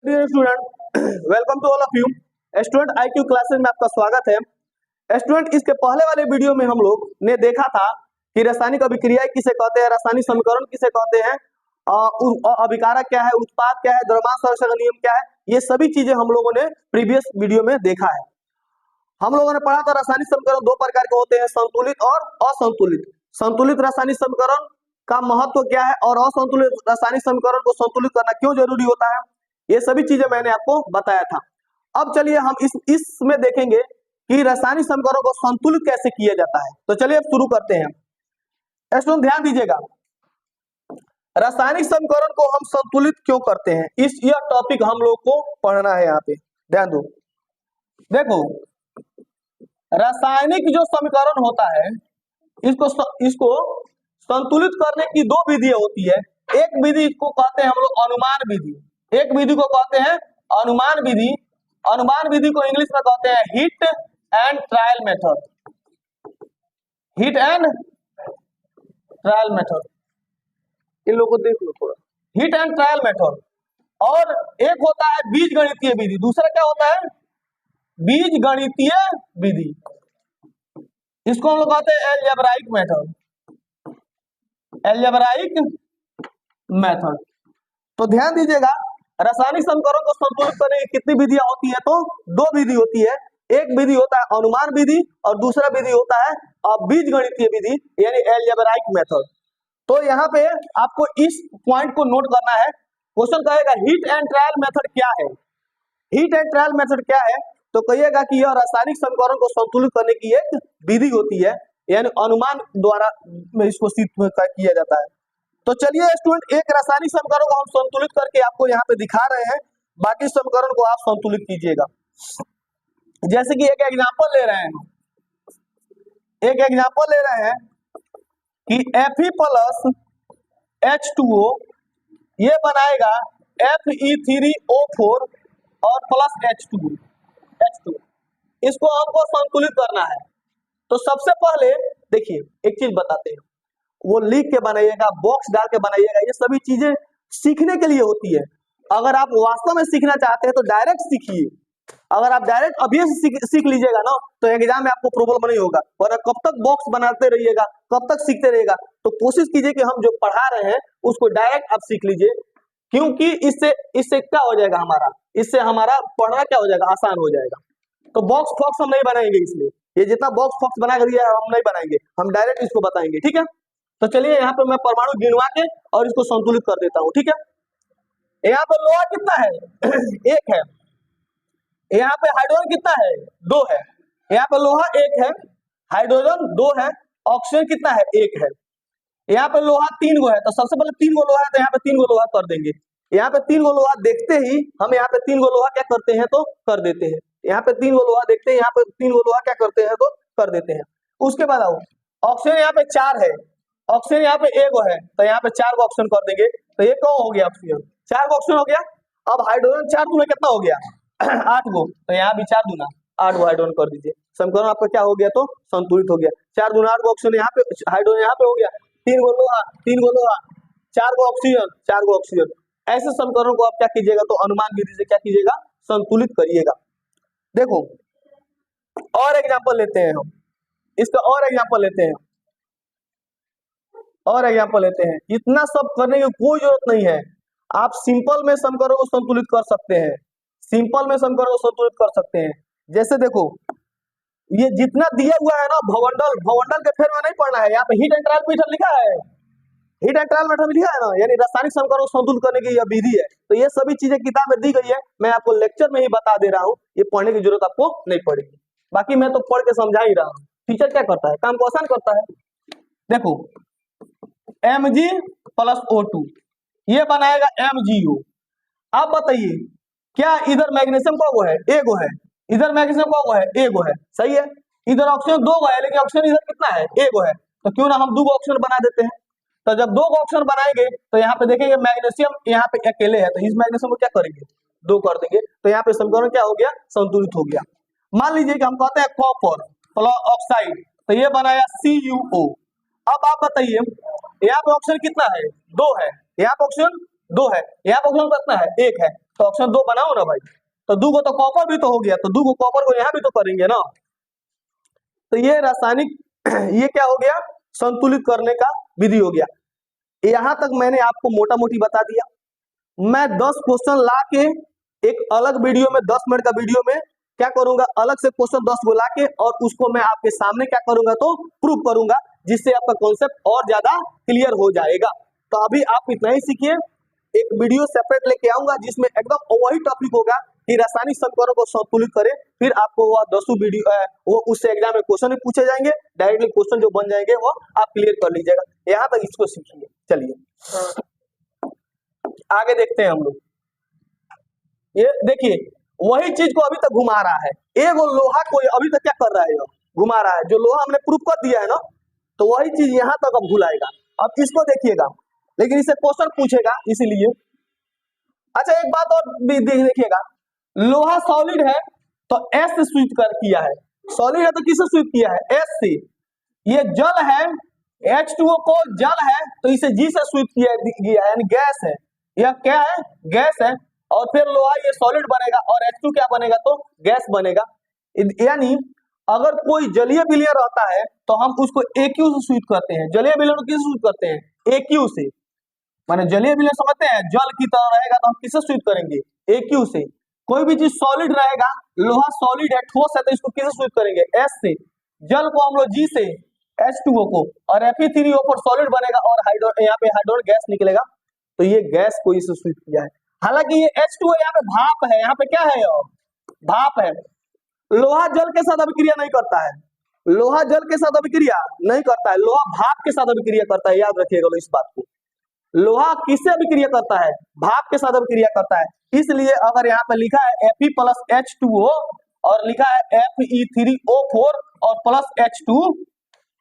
Student, welcome to all of you. Student IQ classes में आपका स्वागत है। स्टूडेंट, इसके पहले वाले वीडियो में हम लोग ने देखा था कि रासायनिक अभिक्रियाएं किसे कहते हैं, रासायनिक समीकरण किसे कहते हैं, अभिकारक क्या है, उत्पाद क्या है, द्रव्यमान संरक्षण का नियम क्या है। ये सभी चीजें हम लोगों ने प्रीवियस वीडियो में देखा है। हम लोगों ने पढ़ा था रासायनिक समीकरण दो प्रकार के होते हैं, संतुलित और असंतुलित। संतुलित रासायनिक समीकरण का महत्व क्या है और असंतुलित रासायनिक समीकरण को संतुलित करना क्यों जरूरी होता है, ये सभी चीजें मैंने आपको बताया था। अब चलिए हम इसमें देखेंगे कि रासायनिक समीकरणों को संतुलित कैसे किया जाता है। तो चलिए अब शुरू करते हैं। स्टूडेंट ध्यान दीजिएगा, रासायनिक समीकरण को हम संतुलित क्यों करते हैं, यह टॉपिक हम लोग को पढ़ना है। यहाँ पे ध्यान दो। देखो, रासायनिक जो समीकरण होता है इसको संतुलित करने की दो विधियां होती है। एक विधि को कहते हैं हम लोग अनुमान विधि, एक विधि को कहते हैं अनुमान विधि। अनुमान विधि को इंग्लिश में कहते हैं hit and trial method. Hit and trial method, इन लोगों को देख लो थोड़ा। Hit and trial method. और एक होता है बीजगणितीय विधि, दूसरा क्या होता है, बीजगणितीय विधि। इसको हम लोग कहते हैं एलजेब्राइक मेथड, एलजेब्राइक मेथड। तो ध्यान दीजिएगा, रासायनिक समीकरणों को संतुलित करने की कितनी विधियां होती है, तो दो विधि होती है। एक विधि होता है अनुमान विधि और दूसरा विधि होता है बीजगणितीय विधि, यानी एलजेब्राइक मेथड। तो यहाँ पे आपको इस पॉइंट को नोट करना है। क्वेश्चन कहेगा हिट एंड ट्रायल मेथड क्या है। हिट एंड ट्रायल मेथड क्या है, तो कहिएगा कि यह रासायनिक समीकरण को संतुलित करने की एक विधि होती है, यानी अनुमान द्वारा इसको सिद्ध किया जाता है। तो चलिए स्टूडेंट, एक रासायनिक समीकरण को हम संतुलित करके आपको यहाँ पे दिखा रहे हैं, बाकी समीकरण को आप संतुलित कीजिएगा। जैसे कि एक एग्जांपल ले रहे हैं, एक एग्जांपल ले रहे हैं कि Fe प्लस H2O ये बनाएगा Fe3O4 और प्लस H2। इसको हमको संतुलित करना है। तो सबसे पहले देखिए, एक चीज बताते हैं, वो लिख के बनाइएगा, बॉक्स डाल के बनाइएगा। ये सभी चीजें सीखने के लिए होती है। अगर आप वास्तव में सीखना चाहते हैं तो डायरेक्ट सीखिए। अगर आप डायरेक्ट अभी से सीख लीजिएगा ना, तो एग्जाम में आपको प्रॉब्लम नहीं होगा। और कब तक बॉक्स बनाते रहिएगा, कब तक सीखते रहिएगा। तो कोशिश कीजिए कि हम जो पढ़ा रहे हैं उसको डायरेक्ट आप सीख लीजिए, क्योंकि इससे क्या हो जाएगा, इससे हमारा पढ़ना क्या हो जाएगा, आसान हो जाएगा। तो बॉक्स फॉक्स हम नहीं बनाएंगे, इसलिए ये जितना बॉक्स फॉक्स बना कर दिया है हम नहीं बनाएंगे, हम डायरेक्ट इसको बताएंगे। ठीक है, तो चलिए यहाँ पे मैं परमाणु गिनवा के और इसको संतुलित कर देता हूँ। ठीक है, यहाँ पे लोहा कितना है एक है, यहाँ पे हाइड्रोजन कितना है, दो है। यहाँ पे लोहा एक है, हाइड्रोजन दो है, ऑक्सीजन कितना है, एक है। यहाँ पे लोहा तीन गो है, तो सबसे पहले तीन गो लोहा है, तो यहाँ पे तीन गो लोहा कर देंगे। यहाँ पे तीन गो लोहा देखते ही हम यहाँ पे तीन गो लोहा क्या करते हैं, तो कर देते हैं। यहाँ पे तीन गो लोहा देखते हैं, यहाँ पे तीन गो लोहा क्या करते हैं, तो कर देते हैं। उसके बाद आओ, ऑक्सीजन यहाँ पे चार है, ऑक्सीजन यहाँ पे एक है, तो यहाँ पे चार गो ऑक्सीजन कर देंगे। तो ये कौन हो गया, ऑक्सीजन, चार गो ऑक्सीजन हो गया। अब हाइड्रोजन चार दूना कितना हो गया आठ गो, तो यहाँ भी चार दूना आठ गो हाइड्रोजन कर दीजिए। समीकरण आपका क्या हो गया, तो संतुलित हो गया। चार दूना आठ गो ऑक्सीजन यहाँ पे, हाइड्रोजन यहाँ पे हो गया, तीन गो लोहा, तीन गो लोहा, चार गो ऑक्सीजन, चार गो ऑक्सीजन। ऐसे समीकरणों को आप क्या कीजिएगा, तो अनुमान विधि से क्या कीजिएगा, संतुलित करिएगा। देखो और एग्जांपल लेते हैं हम, इसका और एग्जांपल लेते हैं, और एग्जांपल लेते हैं। इतना सब करने की कोई जरूरत नहीं है, आप सिंपल में समीकरण को संतुलित कर सकते हैं, सिंपल में समीकरण को संतुलित कर सकते हैं। जैसे देखो, ये जितना दिया हुआ है ना, भवंडल के फेर में नहीं पढ़ना है। यहाँ पे हिट एंड ट्रायल मेथड लिखा है, हिट एंड ट्रायल मेथड लिखा है ना, यानी रासायनिक समीकरण को संतुलित करने की यह विधि है। तो ये सभी चीजें किताब में दी गई है, मैं आपको लेक्चर में ही बता दे रहा हूँ, ये पढ़ने की जरूरत आपको नहीं पड़ेगी। बाकी मैं तो पढ़ के समझा ही रहा हूँ। टीचर क्या करता है, काम को आसान करता है। देखो Mg प्लस O2 ये बनाएगा MgO। आप बताइए, क्या इधर मैग्नीशियम का वो है, एगो है, इधर मैग्नीशियम का वो है, एगो है, सही है। इधर ऑक्सीजन दो है, लेकिन ऑक्सीजन इधर कितना है, एगो है। तो क्यों ना हम दो ऑक्सीजन बना देते हैं। तो जब दो ऑक्सीजन बनाएंगे तो यहाँ पे देखेंगे मैग्नीशियम यहाँ पे अकेले है, तो इस मैग्नीशियम को क्या करेंगे, दो कर देंगे। तो यहाँ पे समीकरण क्या हो गया, संतुलित हो गया। मान लीजिए कि हम कहते हैं कॉपर प्लस ऑक्साइड, तो ये बनाया CuO। अब आप बताइए, यहाँ पे ऑक्सीजन कितना है, दो है, यहाँ पे ऑक्सीजन दो है, यहाँ पे ऑक्सीजन कितना है, एक है। तो ऑप्शन 2 बनाओ ना भाई। तो 2 को तो कॉपर भी तो हो गया, तो 2 को कॉपर को यहाँ भी तो करेंगे ना। तो ये रासायनिक ये क्या हो गया, संतुलित करने का विधि हो गया। यहां तक मैंने आपको मोटा मोटी बता दिया। मैं 10 क्वेश्चन ला के एक अलग वीडियो में 10 मिनट का वीडियो में क्या करूंगा, अलग से क्वेश्चन 10 को ला के और उसको मैं आपके सामने क्या करूंगा तो प्रूव करूंगा, जिससे आपका कॉन्सेप्ट और ज्यादा क्लियर हो जाएगा। तो अभी आप इतना ही सीखिए, एक वीडियो सेपरेट लेके आऊंगा जिसमें एकदम वही टॉपिक होगा कि रासायनिक समीकरणों को संतुलित करें। फिर आपको वह 10 वीडियो वो उससे एग्जाम में क्वेश्चन भी पूछे जाएंगे, डायरेक्टली क्वेश्चन जो बन जाएंगे वो आप क्लियर कर लीजिएगा। यहाँ तक इसको सीखिए। चलिए आगे देखते हैं हम लोग। ये देखिए वही चीज को अभी तक घुमा रहा है, एक लोहा को अभी तक क्या कर रहा है, घुमा रहा है। जो लोहा हमने प्रूफ कर दिया है ना, तो वही चीज यहाँ तक अब घुलाएगा। अब इसको देखिएगा, लेकिन इसे क्वेश्चन पूछेगा इसीलिए। अच्छा एक बात और भी देखिएगा, लोहा सॉलिड है तो एस से स्विच कर किया है, सॉलिड है तो किससे स्विच किया है, एस से। ये जल है, H2O को जल है तो इसे G से स्विच किया गया है, यानी गैस है। यह क्या है, गैस है। और फिर लोहा ये सॉलिड बनेगा और H2 क्या बनेगा तो गैस बनेगा। यानी अगर कोई जलीय विलयन रहता है तो हम उसको AQ से स्विच करते हैं। जलीय विलयन को किससे स्विच करते हैं, AQ से। माने जलीय विलयन समझते हैं, जल की तरह रहेगा तो हम किससे स्विच करेंगे, AQ से। कोई भी चीज सॉलिड रहेगा, लोहा सॉलिड है, ठोस है, तो इसको किससे स्विच करेंगे, S से। जल को हम लोग G से, H2O को, और Fe3O4 सॉलिड बनेगा और यहाँ पे हाइड्रोजन गैस निकलेगा। तो ये गैस को इसे स्विच किया है। हालांकि ये H2O यहाँ पे भाप है, यहाँ पे क्या है, भाप है। लोहा जल के साथ अभिक्रिया नहीं करता है, लोहा जल के साथ अभिक्रिया नहीं करता है, लोहा भाप के साथ अभिक्रिया करता है। याद रखिएगा इस बात को, लोहा किससे अभिक्रिया करता है, भाप के साथ अभिक्रिया करता है। इसलिए अगर यहाँ पे लिखा है Fe प्लस H2O और लिखा है Fe3O4 और प्लस H2,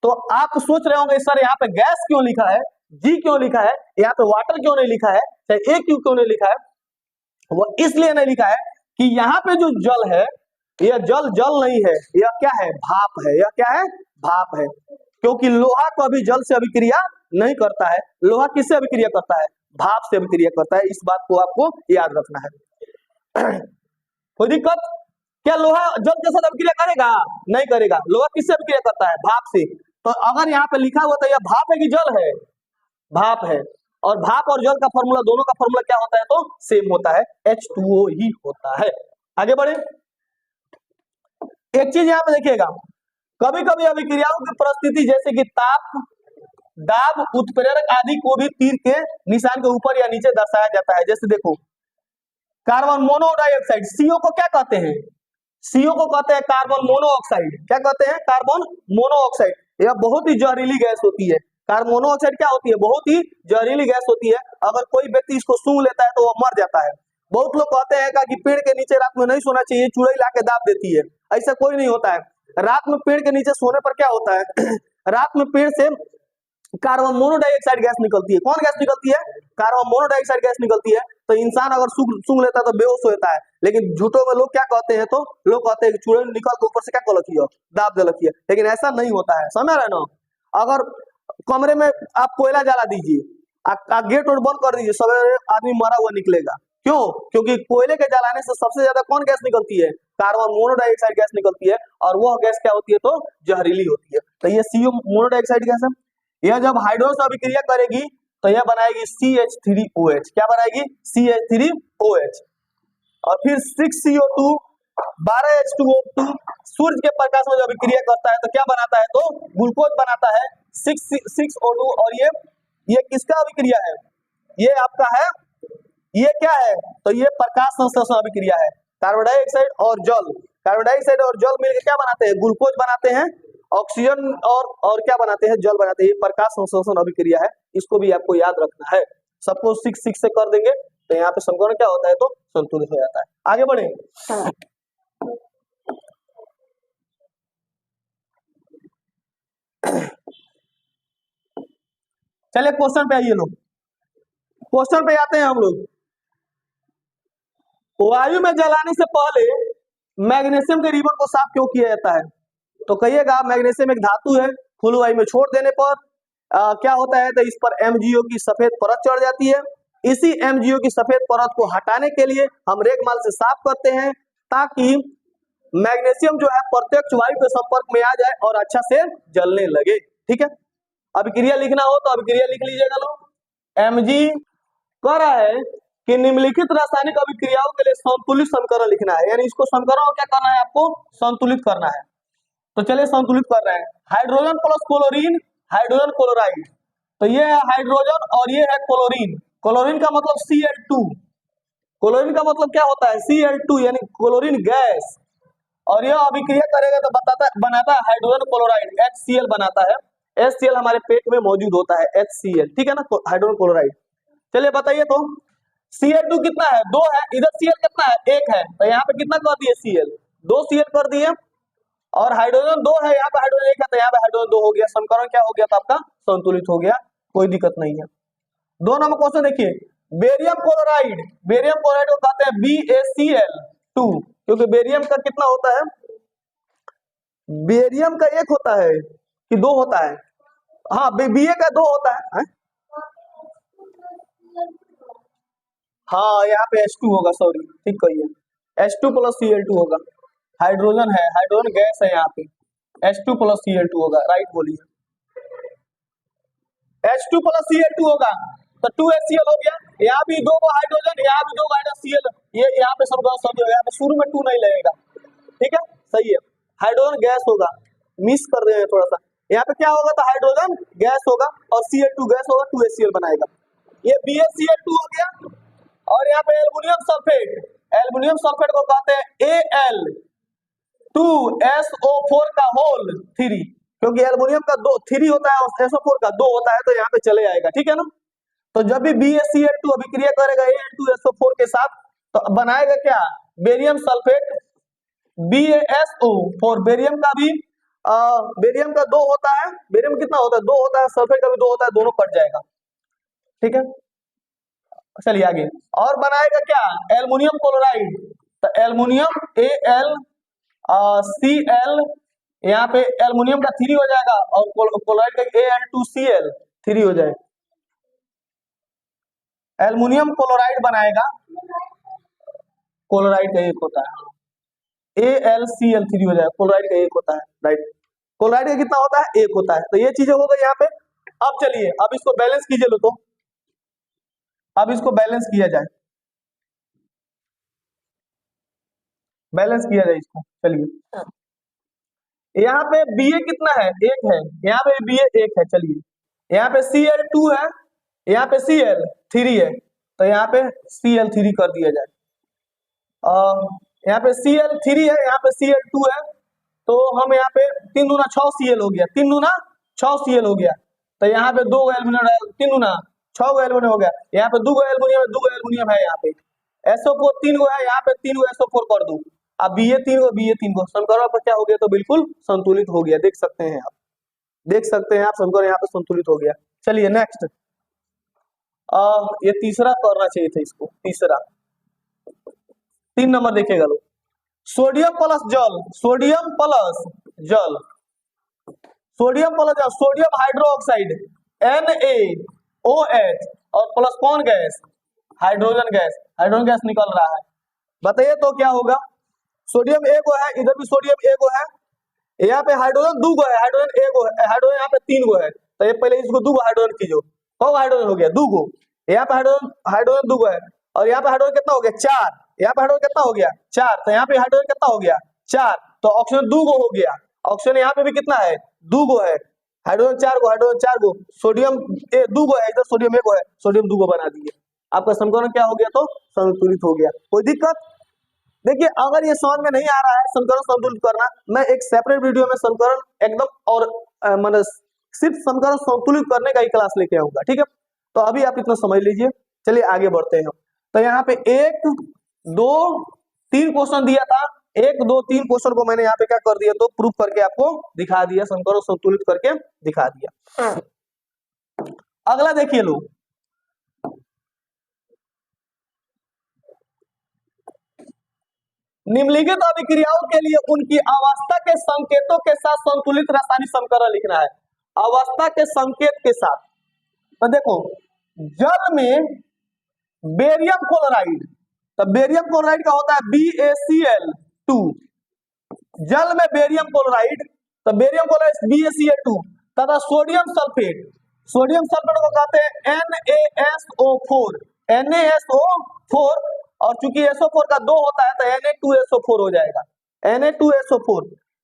तो आप सोच रहे होंगे सर यहाँ पे गैस क्यों लिखा है, G क्यों लिखा है, यहाँ पे वाटर क्यों नहीं लिखा है, चाहे AQ क्यों नहीं लिखा है। वो इसलिए नहीं लिखा है कि यहाँ पे जो जल है, यह जल नहीं है, यह क्या है, भाप है। यह क्या है, भाप है। क्योंकि लोहा को अभी जल से अभिक्रिया नहीं करता है, लोहा किससे अभिक्रिया करता है, भाप से अभिक्रिया करता है। इस बात को आपको याद रखना है। कोई दिक्कत, क्या लोहा जल के साथ अभिक्रिया करेगा, नहीं करेगा। लोहा किससे अभिक्रिया करता है, भाप से। तो अगर यहाँ पे लिखा हुआ तो यह भाप है कि जल है, भाप है। और भाप और जल का फॉर्मूला, दोनों का फॉर्मूला क्या होता है तो सेम होता है, H2O ही होता है। आगे बढ़े, एक चीज यहाँ पे देखिएगा, कभी कभी अभिक्रियाओं की परिस्थिति जैसे कि ताप, दाब, उत्प्रेरक आदि को भी तीर के निशान के ऊपर या नीचे दर्शाया जाता है। जैसे देखो कार्बन मोनोडाइऑक्साइड, CO को क्या कहते हैं, CO को कहते हैं कार्बन मोनोऑक्साइड। क्या कहते हैं, कार्बन मोनोऑक्साइड। यह बहुत ही जहरीली गैस होती है। कार्बन मोनोऑक्साइड क्या होती है, बहुत ही जहरीली गैस होती है। अगर कोई व्यक्ति इसको सूंघ लेता है तो वह मर जाता है। बहुत लोग कहते हैं कि पेड़ के नीचे रात में नहीं सोना चाहिए, चुड़ैल लाके दाब देती है। ऐसा कोई नहीं होता है। रात में पेड़ के नीचे सोने पर क्या होता है, रात में पेड़ से कार्बन मोनोडाइऑक्साइड गैस निकलती है। कौन गैस निकलती है, कार्बन मोनोडाइऑक्साइड गैस निकलती है। तो इंसान अगर सूंघ लेता है तो बेहोश हो जाता है। लेकिन झूठों में लोग क्या कहते हैं, तो लोग कहते हैं कि चुड़ैल निकल के ऊपर से क्या कर रखी है, दाब दे रखी है। लेकिन ऐसा नहीं होता है, समझ रहे ना। अगर कमरे में आप कोयला जला दीजिए, गेट और बंद कर दीजिए, सवेरे आदमी मरा हुआ निकलेगा। क्यों, क्योंकि कोयले के जलाने से सबसे ज्यादा कौन गैस निकलती है, कार्बन मोनोडाइऑक्साइड गैस निकलती है। और वह गैस क्या होती है तो जहरीली होती है। तो ये CO मोनोडाइऑक्साइड गैस है। यह जब हाइड्रोजन से अभिक्रिया करेगी तो यह बनाएगी CH3OH। क्या बनाएगी, CH3OH। और फिर 6CO2 12H2O2 सूर्य के प्रकाश में जब अभिक्रिया करता है तो क्या बनाता है तो ग्लूकोज बनाता है 6O2। और ये किसका अभिक्रिया है, ये आपका है, ये क्या है तो ये प्रकाश संश्लेषण अभिक्रिया है। कार्बन डाइऑक्साइड और जल, कार्बन डाइऑक्साइड और जल मिलकर क्या बनाते हैं, ग्लूकोज बनाते हैं, ऑक्सीजन और क्या बनाते हैं, जल बनाते हैं। ये प्रकाश संश्लेषण अभिक्रिया है। इसको भी आपको याद रखना है। सबको 6 से कर देंगे तो यहाँ पे समीकरण क्या होता है तो संतुलित हो जाता है। आगे बढ़े, चलिए क्वेश्चन पे आइए लोग। क्वेश्चन पे आते हैं हम लोग। वायु में जलाने से पहले मैग्नीशियम के रिबन को साफ क्यों किया जाता है, तो कहिएगा मैग्नीशियम एक धातु है, फुल वायु में छोड़ देने पर क्या होता है तो इस पर MgO की सफेद परत चढ़ जाती है इसी MgO की सफेद परत को हटाने के लिए हम रेगमाल से साफ करते हैं ताकि मैग्नीशियम जो है प्रत्यक्ष वायु के संपर्क में आ जाए और अच्छा से जलने लगे। ठीक है, अभिक्रिया लिखना हो तो अभिक्रिया लिख लीजिएगा लोग। Mg कह रहा है कि निम्नलिखित रासायनिक अभिक्रियाओं के लिए संतुलित समीकरण लिखना है, यानी इसको समीकरण को क्या करना है, आपको संतुलित करना है। तो चलिए संतुलित कर रहे हैं। Hydrogen plus chlorine, hydrogen chloride, तो ये है हाइड्रोजन और ये है क्लोरीन। क्लोरीन का मतलब Cl2, क्लोरीन का मतलब क्या होता है, Cl2 यानी क्लोरीन गैस, और यह अभिक्रिया करेगा तो बनाता है हाइड्रोजन क्लोराइड, HCl बनाता है। HCl हमारे पेट में मौजूद होता है, HCl, ठीक है ना, हाइड्रोजन क्लोराइड। चलिए बताइए तो Cl2 कितना है, 2 है, इधर Cl कितना है, 1 है, तो यहाँ पे कितना कर दिए Cl, 2 Cl कर दिए, और हाइड्रोजन 2 है, यहाँ पे हाइड्रोजन 1 है, तो यहाँ पे हाइड्रोजन 2 हो गया, समीकरण क्या हो गया, तो आपका संतुलित हो गया, कोई दिक्कत नहीं है। 2 नंबर क्वेश्चन देखिए, बेरियम क्लोराइड, बेरियम क्लोराइड को कहते हैं BaCl2, क्योंकि बेरियम का कितना होता है, बेरियम का 1 होता है कि 2 होता है, हाँ Ba का 2 होता है? हाँ यहाँ पे H2 होगा, सॉरी ठीक कहिए, H2 प्लस Cl2 होगा, हाइड्रोजन है, हाइड्रोजन गैस है, यहाँ पे H2 प्लस Cl2 होगा, राइट बोलिए, H2 प्लस Cl2 होगा, तो 2HCl हो गया, यहाँ भी 2 हाइड्रोजन, यहाँ भी 2 हाइड्रोजन Cl, ये यहाँ पे सब यहाँ पे शुरू में 2 नहीं लगेगा, ठीक है, सही है, हाइड्रोजन गैस होगा, मिस कर रहे हैं थोड़ा सा, यहाँ पे क्या होगा, तो हाइड्रोजन गैस होगा और Cl2 गैस होगा, 2HCl बनाएगा, ये BaCl2 हो गया, और यहाँ पे एल्युमिनियम सल्फेट, एल्युमिनियम सल्फेट को कहते हैं Al2SO4 का होल 3, क्योंकि एल्युमिनियम का 3 होता है और SO4 का 2 होता है, तो यहाँ पे चले आएगा, ठीक है ना। तो जब भी BaCl2 अभिक्रिया करेगा Al2SO4 के साथ, तो बनाएगा क्या, बेरियम सल्फेट, BaSO4, बेरियम का भी बेरियम का 2 होता है, बेरियम कितना होता है, 2 होता है, सल्फेट का भी 2 होता है, दोनों कट जाएगा, ठीक है। चलिए आगे, और बनाएगा क्या, एल्युमिनियम क्लोराइड, तो एल्युमिनियम AlCl, यहाँ पे एल्युमिनियम का 3 हो जाएगा और क्लोराइड का Al2Cl 3 हो जाएगा, एल्युमिनियम क्लोराइड बनाएगा, क्लोराइड का 1 होता है, AlCl3 हो जाएगा, क्लोराइड का 1 होता है, राइट, क्लोराइड का कितना होता है, 1 होता है, तो ये चीजें हो गई यहाँ पे। अब चलिए अब इसको बैलेंस कीजिए लो, तो अब इसको बैलेंस किया जाए, बैलेंस किया जाए इसको, चलिए यहाँ पे Ba कितना है, 1 है, यहाँ पे Ba 1 है, चलिए यहाँ पे Cl2 है, यहाँ पे Cl3 है, तो यहाँ पे Cl3 कर दिया जाए, यहाँ पे Cl3 है, यहाँ पे Cl2 है, तो हम यहाँ पे 3 दूना 6 Cl हो गया, 3 दूना 6 Cl हो गया, तो यहाँ पे 2 एल्युमिनियम, 3 दूना 6 एल्युमिनियम हो गया, यहाँ पे 2 एल्युमिनियम, 2 एल्युमिनियम है, यहाँ पे SO4 3 है, यहाँ पे 3 SO4 कर दो, अब Ba3 को समीकरण पर क्या हो गया, तो बिल्कुल संतुलित हो गया, देख सकते हैं आप, देख सकते हैं आप, समीकरण यहाँ पे संतुलित हो गया। चलिए नेक्स्ट, ये तीसरा करना चाहिए था इसको, तीसरा 3 नंबर देखिएगा लोग, सोडियम प्लस जल, सोडियम प्लस जल, सोडियम प्लस जल, सोडियम हाइड्रोक्साइड NaOH और प्लस कौन gas, hydrogen gas, hydrogen gas निकल रहा है, बताइए तो क्या होगा, सोडियम 1 है, इधर भी सोडियम 1 है, यहाँ पे हाइड्रोजन 2 है, हाइड्रोजन 1 है, हाइड्रोजन यहाँ पे 3 है, तो ये पहले इसको 2 हाइड्रोजन कीजिए, कौ हाइड्रोजन हो गया, 2, यहाँ पे हाइड्रोजन 2 है, और यहाँ पे हाइड्रोजन कितना हो गया, 4, यहाँ पे हाइड्रोजन कितना हो गया, 4, तो यहाँ पे हाइड्रोजन कितना हो गया, 4, तो ऑक्सीजन 2 हो गया, ऑक्सीजन यहाँ पे भी कितना है, 2 है, हाइड्रोजन 4, सोडियम 2 है, इधर सोडियम 1 है, सोडियम 2 बना दिए, आपका समीकरण क्या हो गया, तो संतुलित हो गया, कोई दिक्कत। देखिए अगर ये समझ में नहीं आ रहा है समीकरण संतुलित करना, मैं एक सेपरेट वीडियो में समीकरण एकदम और मतलब सिर्फ समीकरण संतुलित करने का ही क्लास लेके आऊंगा, ठीक है, तो अभी आप इतना समझ लीजिए। चलिए आगे बढ़ते हैं, तो यहाँ पे 1 2 3 क्वेश्चन दिया था, 1 2 3 क्वेश्चन को मैंने यहाँ पे क्या कर दिया, तो प्रूफ करके आपको दिखा दिया, समीकरण संतुलित करके दिखा दिया। अगला देखिए लोग, निम्नलिखित अभिक्रियाओं के लिए उनकी अवस्था के संकेतों के साथ संतुलित रासायनिक समीकरण लिखना है, अवस्था के संकेत के साथ। तो देखो जल में बेरियम क्लोराइड, तो बेरियम क्लोराइड का होता है BaCl2, जल में बेरियम क्लोराइड, तो बेरियम क्लोराइड BaCl2 तथा सोडियम सल्फेट, सोडियम सल्फेट को कहते हैं NaSO4, NaSO4, और चूंकि SO4 का 2 होता है तो Na2SO4 हो जाएगा, Na2SO4।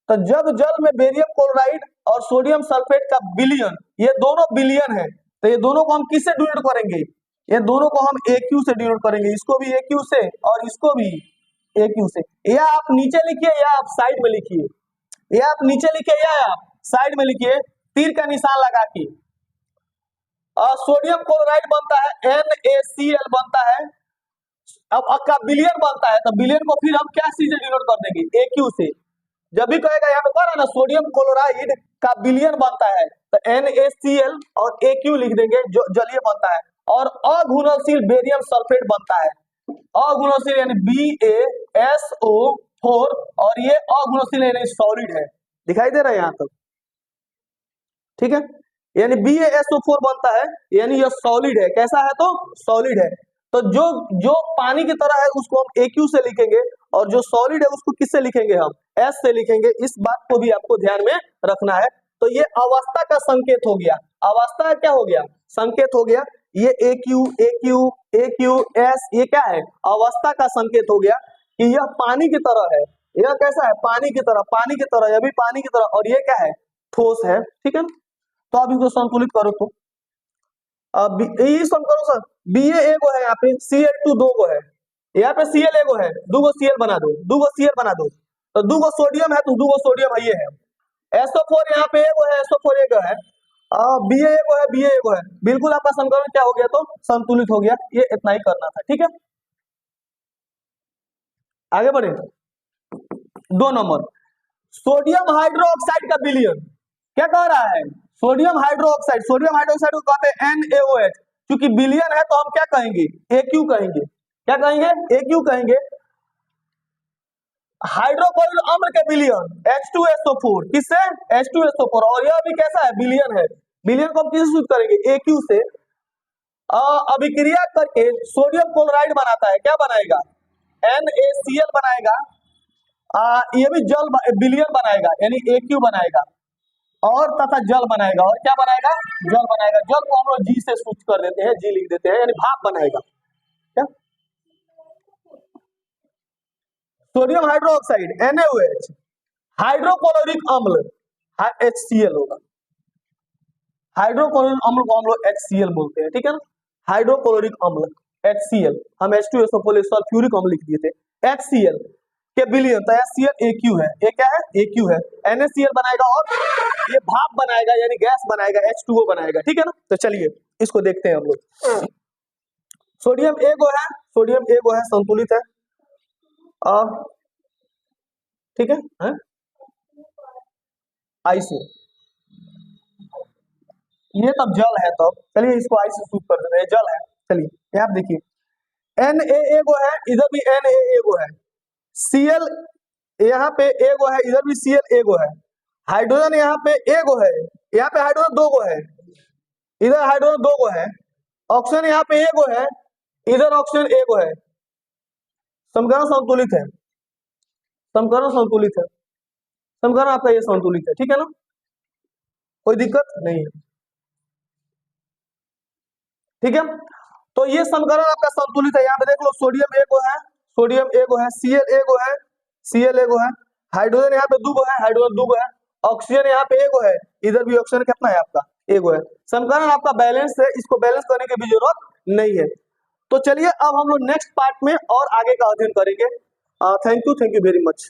तो जब जल में बेरियम क्लोराइड और सोडियम सल्फेट का विलयन, ये दोनों विलयन है, तो ये दोनों को हम किससे डिनोट करेंगे, ये दोनों को हम AQ से डिनोट करेंगे, इसको भी AQ से और इसको भी AQ से। या आप नीचे लिखिए या आप साइड में लिखिए, या आप नीचे लिखिए या आप साइड में लिखिए, तीर का निशान लगा के। सोडियम क्लोराइड बनता है NaCl बनता है, अब का विलयन बनता है, तो विलयन को फिर हम क्या चीज से डिनोट कर देंगे, AQ से। जब भी कहेगा यहाँ पे कह रहा ना सोडियम क्लोराइड का विलयन बनता है तो NaCl और AQ लिख देंगे, जो जलीय बनता है, और अघुलनशील बेरियम सल्फेट बनता है, अघुलनशील यानी BaSO4, और ये अघुलनशील यानी सॉलिड है, दिखाई दे रहा है यहाँ तक, ठीक है, यानी BaSO4 बनता है, यानी यह सॉलिड है, कैसा है तो सॉलिड है। तो जो जो पानी की तरह है उसको हम AQ से लिखेंगे, और जो सॉलिड है उसको किससे लिखेंगे, हम S से लिखेंगे, इस बात को भी आपको ध्यान में रखना है। तो ये अवस्था का संकेत हो गया, अवस्था क्या हो गया, संकेत हो गया, ये AQ AQ AQ S, ये क्या है, अवस्था का संकेत हो गया कि यह पानी की तरह है, यह कैसा है, पानी की तरह, पानी की तरह, यह भी पानी की तरह, और ये क्या है, ठोस है, ठीक है ना। तो अब इसको संतुलित करो, तो अब ये सम करो सर, Ba एगो है, यहाँ पे Cl2 दो गो है, यहाँ पे Cl एगो है, दूगो Cl बना दो, दूगो Cl बना दो, तो दूगो सोडियम है तो दूगो सोडियम है, ये है SO4, यहाँ पे एगो है, SO4 एगो है, Ba एगो है, Ba एगो है, बिल्कुल आपका समीकरण क्या हो गया, तो संतुलित हो गया। ये इतना ही करना था, ठीक है। आगे बढ़े, 2 नंबर, सोडियम हाइड्रोक्साइड का विलयन क्या कह रहा है, सोडियम हाइड्रोक्साइड, सोडियम हाइड्रोक्साइड को कहते हैं NaOH, क्योंकि विलयन है तो हम क्या कहेंगे, AQ कहेंगे, क्या कहेंगे, AQ कहेंगे। हाइड्रोक्लोरिक अम्ल के विलयन H2SO4, किससे, H2SO4, और यह भी कैसा है, विलयन है, विलयन को हम किससे सूचित करेंगे, AQ से। अभिक्रिया करके सोडियम क्लोराइड बनाता है, क्या बनाएगा, NaCl बनाएगा, ये भी जल विलयन बनाएगा, यानी AQ बनाएगा, और तथा जल बनाएगा, और क्या बनाएगा, जल बनाएगा, जल को हम लोग G से सूचित कर देते हैं, G लिख देते हैं, यानी भाप बनाएगा, क्या, सोडियम हाइड्रोक्साइड NaOH, हाइड्रोक्लोरिक अम्ल HCl होगा, हाइड्रोक्लोरिक अम्ल को हम लोग HCl बोलते हैं, ठीक है ना, हाइड्रोक्लोरिक अम्ल HCl, हम H2SO4 सल्फ्यूरिक अम्ल लिख दिए थे, HCl के विलयन, तो HCl AQ है, ये क्या है, AQ है, NaCl बनाएगा और ये भाप बनाएगा, यानी गैस बनाएगा, H2O बनाएगा, ठीक है ना। तो चलिए इसको देखते हैं हम लोग, सोडियम एगो है, सोडियम एगो है, संतुलित है, ठीक है, आइसो, ये तब जल है, तब चलिए इसको आई से सूट कर देते हैं, जल है, चलिए यहाँ आप देखिए, Na एगो है, इधर भी Na एगो है, Cl यहाँ पे एगो है, इधर भी Cl एगो है, हाइड्रोजन यहाँ पे एगो है, यहाँ पे हाइड्रोजन दो गो है, इधर हाइड्रोजन दो गो है, ऑक्सीजन यहाँ पे एगो है, इधर ऑक्सीजन एगो है, समीकरण संतुलित है, समीकरण संतुलित है, समीकरण आपका ये संतुलित है, ठीक है ना, कोई दिक्कत नहीं है, ठीक है। तो ये समीकरण आपका संतुलित है, यहाँ पे देख लो, सोडियम एगो है, सोडियम एगो है, Cl एगो है, Cl एगो है, हाइड्रोजन यहाँ पे दूगो है, हाइड्रोजन दूगो है, ऑक्सीजन यहाँ पे एगो है, इधर भी ऑक्सीजन कितना है आपका, एगो है, समीकरण आपका बैलेंस है, इसको बैलेंस करने की भी जरूरत नहीं है। तो चलिए अब हम लोग नेक्स्ट पार्ट में और आगे का अध्ययन करेंगे। Thank you very much.